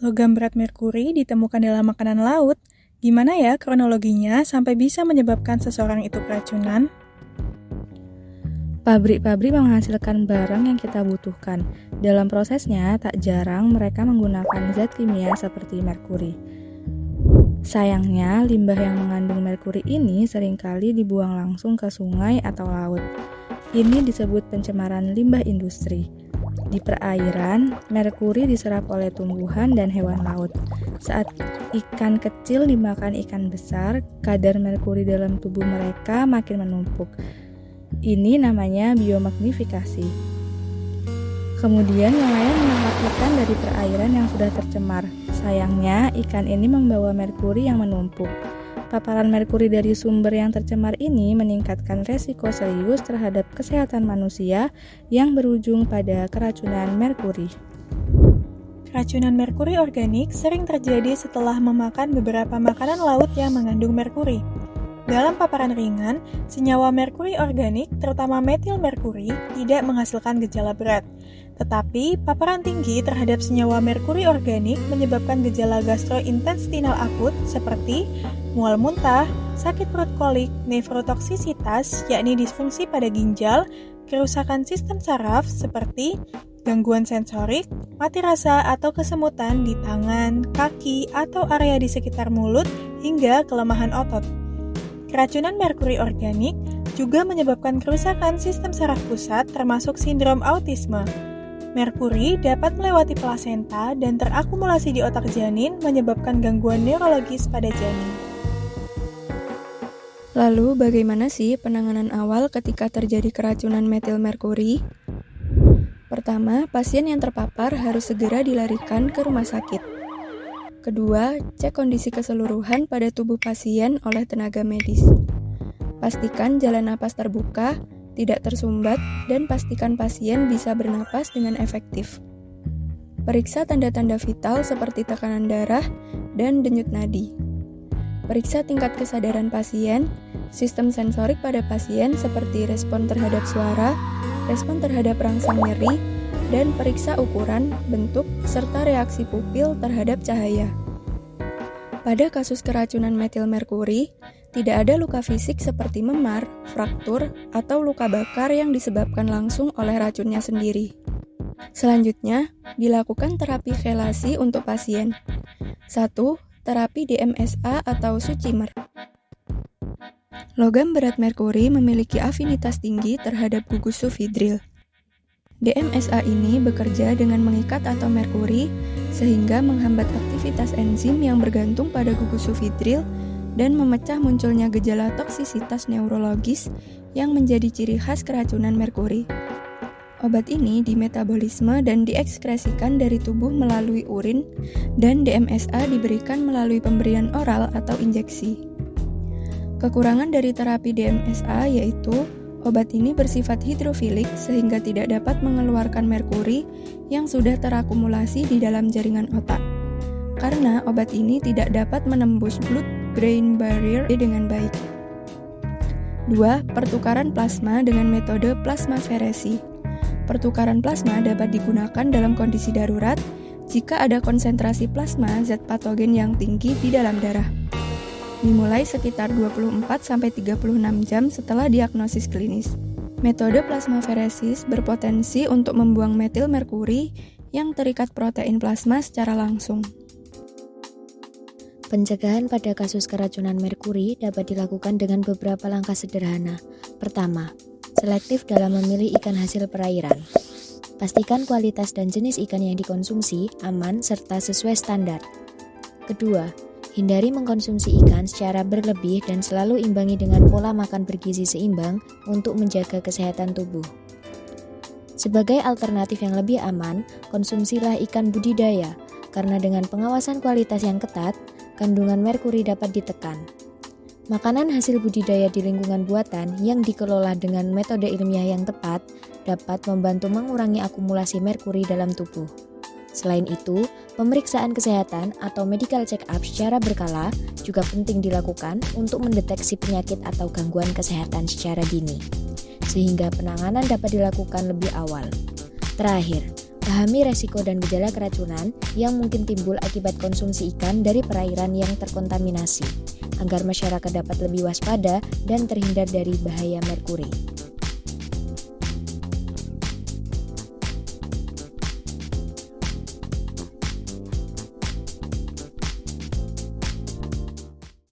Logam berat merkuri ditemukan dalam makanan laut. Gimana ya kronologinya sampai bisa menyebabkan seseorang itu keracunan? Pabrik-pabrik menghasilkan barang yang kita butuhkan. Dalam prosesnya, tak jarang mereka menggunakan zat kimia seperti merkuri. Sayangnya, limbah yang mengandung merkuri ini seringkali dibuang langsung ke sungai atau laut. Ini disebut pencemaran limbah industri. Di perairan, merkuri diserap oleh tumbuhan dan hewan laut. Saat ikan kecil dimakan ikan besar, kadar merkuri dalam tubuh mereka makin menumpuk. Ini namanya biomagnifikasi. Kemudian nelayan menangkap ikan dari perairan yang sudah tercemar. Sayangnya, ikan ini membawa merkuri yang menumpuk. Paparan merkuri dari sumber yang tercemar ini meningkatkan resiko serius terhadap kesehatan manusia yang berujung pada keracunan merkuri. Keracunan merkuri organik sering terjadi setelah memakan beberapa makanan laut yang mengandung merkuri. Dalam paparan ringan, senyawa merkuri organik, terutama metil merkuri, tidak menghasilkan gejala berat. Tetapi, paparan tinggi terhadap senyawa merkuri organik menyebabkan gejala gastrointestinal akut seperti mual muntah, sakit perut kolik, nefrotoksisitas, yakni disfungsi pada ginjal, kerusakan sistem saraf seperti gangguan sensorik, mati rasa atau kesemutan di tangan, kaki, atau area di sekitar mulut, hingga kelemahan otot. Keracunan merkuri organik juga menyebabkan kerusakan sistem saraf pusat termasuk sindrom autisme. Merkuri dapat melewati plasenta dan terakumulasi di otak janin menyebabkan gangguan neurologis pada janin. Lalu bagaimana sih penanganan awal ketika terjadi keracunan metil merkuri? Pertama, pasien yang terpapar harus segera dilarikan ke rumah sakit. Kedua, cek kondisi keseluruhan pada tubuh pasien oleh tenaga medis. Pastikan jalan napas terbuka, tidak tersumbat, dan pastikan pasien bisa bernapas dengan efektif. Periksa tanda-tanda vital seperti tekanan darah dan denyut nadi. Periksa tingkat kesadaran pasien, sistem sensorik pada pasien seperti respon terhadap suara, respon terhadap rangsang nyeri, dan periksa ukuran, bentuk, serta reaksi pupil terhadap cahaya. Pada kasus keracunan metil merkuri, tidak ada luka fisik seperti memar, fraktur, atau luka bakar yang disebabkan langsung oleh racunnya sendiri. Selanjutnya, dilakukan terapi chelasi untuk pasien. 1. Terapi DMSA atau sucimer. Logam berat merkuri memiliki afinitas tinggi terhadap gugus sulfidril. DMSA ini bekerja dengan mengikat atom merkuri sehingga menghambat aktivitas enzim yang bergantung pada gugus sulfidril dan memecah munculnya gejala toksisitas neurologis yang menjadi ciri khas keracunan merkuri. Obat ini dimetabolisme dan diekskresikan dari tubuh melalui urin, dan DMSA diberikan melalui pemberian oral atau injeksi. Kekurangan dari terapi DMSA yaitu obat ini bersifat hidrofilik sehingga tidak dapat mengeluarkan merkuri yang sudah terakumulasi di dalam jaringan otak. Karena obat ini tidak dapat menembus blood-brain barrier dengan baik. 2. Pertukaran plasma dengan metode plasmaferesi. Pertukaran plasma dapat digunakan dalam kondisi darurat jika ada konsentrasi plasma zat patogen yang tinggi di dalam darah. Dimulai sekitar 24-36 jam setelah diagnosis klinis. Metode plasmaferesis berpotensi untuk membuang metil merkuri yang terikat protein plasma secara langsung. Pencegahan pada kasus keracunan merkuri dapat dilakukan dengan beberapa langkah sederhana. Pertama, selektif dalam memilih ikan hasil perairan. Pastikan kualitas dan jenis ikan yang dikonsumsi aman serta sesuai standar. Kedua, hindari mengkonsumsi ikan secara berlebih dan selalu imbangi dengan pola makan bergizi seimbang untuk menjaga kesehatan tubuh. Sebagai alternatif yang lebih aman, konsumsilah ikan budidaya, karena dengan pengawasan kualitas yang ketat, kandungan merkuri dapat ditekan. Makanan hasil budidaya di lingkungan buatan yang dikelola dengan metode ilmiah yang tepat dapat membantu mengurangi akumulasi merkuri dalam tubuh. Selain itu, pemeriksaan kesehatan atau medical check-up secara berkala juga penting dilakukan untuk mendeteksi penyakit atau gangguan kesehatan secara dini, sehingga penanganan dapat dilakukan lebih awal. Terakhir, Pahami resiko dan gejala keracunan yang mungkin timbul akibat konsumsi ikan dari perairan yang terkontaminasi, agar masyarakat dapat lebih waspada dan terhindar dari bahaya merkuri.